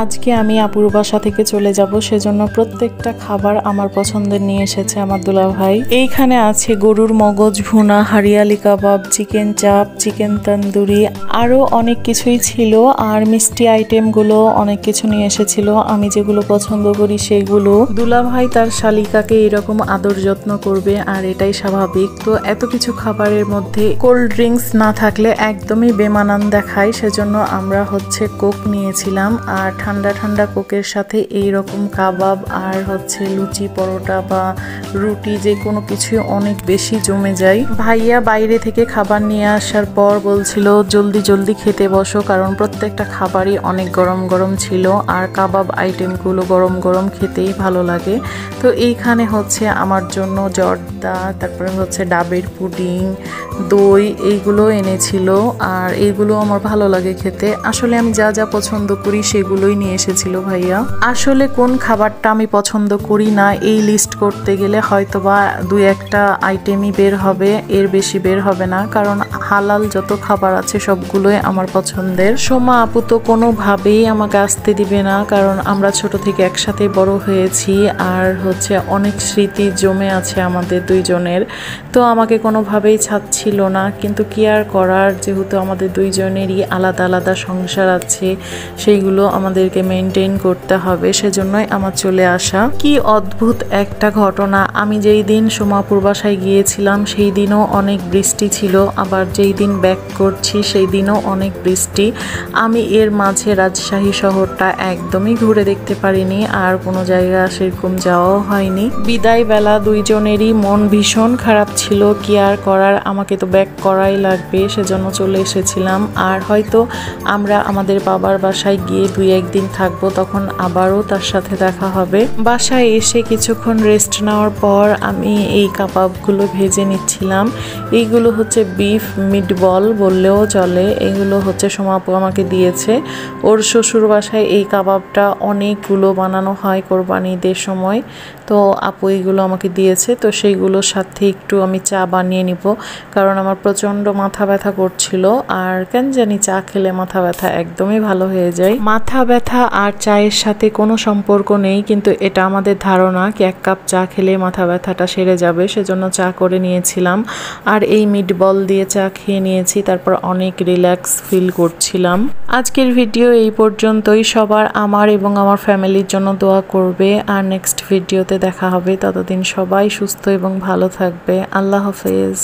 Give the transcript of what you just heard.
আজকে আমি আপুর বাসা থেকে চলে যাব, সেজন্য প্রত্যেকটা খাবার আমার পছন্দের নিয়ে এসেছে আমার দুলাভাই। এইখানে আছে গরুর মগজ ভুনা, হারিয়ালি কাবাব, চিকেন চাপ, চিকেন তন্দুরি, আরও অনেক কিছুই ছিল। আর মিষ্টি আইটেমগুলো অনেক কিছু নিয়ে এসেছিল, আমি যেগুলো পছন্দ করি সেগুলো। দুলাভাই তার শালিকাকে এরকম আদর যত্ন করবে, আর এটাই স্বাভাবিক। তো এত কিছু খাবারের মধ্যে কোল্ড ড্রিঙ্কস না থাকলে একদমই বেমানান দেখায়, সেজন্য আমরা কোক নিয়েছিলাম। আর ঠান্ডা ঠান্ডা কোকের সাথে এই রকম কাবাব আর লুচি, পরোটা বা রুটি যে কোনো কিছুই অনেক বেশি জমে যায়। ভাইয়া বাইরে থেকে খাবার নিয়ে আসার পর বলছিল জলদি জলদি খেতে বসো, কারণ প্রত্যেকটা খাবারই অনেক গরম গরম ছিল। আর কাবাব আইটেমগুলো গরম গরম খেতেই ভালো লাগে। তো এইখানে আমার জন্য জর্দা, তারপরে ডাবের পুডিং, দই, এইগুলো এনেছিল। আর এইগুলো আমার ভালো লাগে খেতে। আসলে আমি যা যা পছন্দ করি সেগুলোই নিয়ে এসেছিল ভাইয়া। আসলে কোন খাবারটা আমি পছন্দ করি না এই লিস্ট করতে গেলে হয়তোবা দুই একটা আইটেমই বের হবে, এর বেশি বের হবে না। কারণ হালাল যত খাবার আছে সবগুলোই আমার পছন্দের। সোমা আপু তো কোনোভাবেই আমাকে আসতে দিবে না, কারণ আমরা ছোট থেকে একসাথে বড় হয়েছি। আর অনেক স্মৃতি জমে আছে আমাদের দুইজনের। তো আমাকে কোনোভাবেই ছাড়ছিল না, কিন্তু কি আর করার, যেহেতু আমাদের দুইজনেরই আলাদা আলাদা সংসার আছে, সেইগুলো আমাদেরকে মেনটেন করতে হবে, সেজন্যই আমার চলে আসা। কি অদ্ভুত একটা ঘটনা, আমি যেই দিন সোমাপুর বাসায় গিয়েছিলাম সেই দিনও অনেক বৃষ্টি ছিল, আবার যেই দিন ব্যাক করছি সেই দিনও অনেক বৃষ্টি। আমি এর মাঝে রাজশাহী শহরটা একদমই ঘুরে দেখতে পারিনি, আর কোনো জায়গা সেরকম যাওয়াও হয়নি। বিদায় বেলা দুইজনেরই মন ভীষণ খারাপ ছিল, কি আর করার, আমাকে তো ব্যাক করাই লাগবে, সেজন্য চলে এসেছিলাম। আর হয়তো আমরা আমাদের বাবার বাসায় গিয়ে 2-1 দিন থাকবো, তখন আবারও তার সাথে দেখা হবে। বাসায় এসে কিছুক্ষণ রেস্ট নেওয়ার পর আমি এই কাবাবগুলো ভেজে নিচ্ছিলাম। এইগুলো বিফ মিটবল বললেও চলে। এগুলো সোমাপু আমাকে দিয়েছে। ওর শ্বশুর বাসায় এই কাবাবটা অনেকগুলো বানানো হয় কোরবানি ঈদের সময়, তো আপু এইগুলো আমাকে দিয়েছে। তো সেইগুলোর সাথে একটু আমি চা বানিয়ে নিব, কারণ আমার প্রচণ্ড মাথা ব্যথা করছিল। আর কেন জানি চা খেলে মাথা ব্যথা একদমই ভালো হয়ে যায়। মাথা ব্যথা আর চায়ের সাথে কোনো সম্পর্ক নেই, কিন্তু এটা আমাদের ধারণা কি 1 কাপ চা খেলে মাথা ব্যথাটা সেরে যাবে, সেজন্য চা করে নিয়েছিলাম। আর এই মিটবল দিয়ে চা খেয়ে নিয়েছি, তারপর অনেক রিল্যাক্স ফিল করছিলাম। আজকের ভিডিও এই পর্যন্তই। সবার আমার এবং আমার ফ্যামিলির জন্য দোয়া করবে। আর নেক্সট ভিডিওতে দেখা হবে, ততদিন সবাই সুস্থ এবং ভালো থাকবে। আল্লাহ হাফেজ।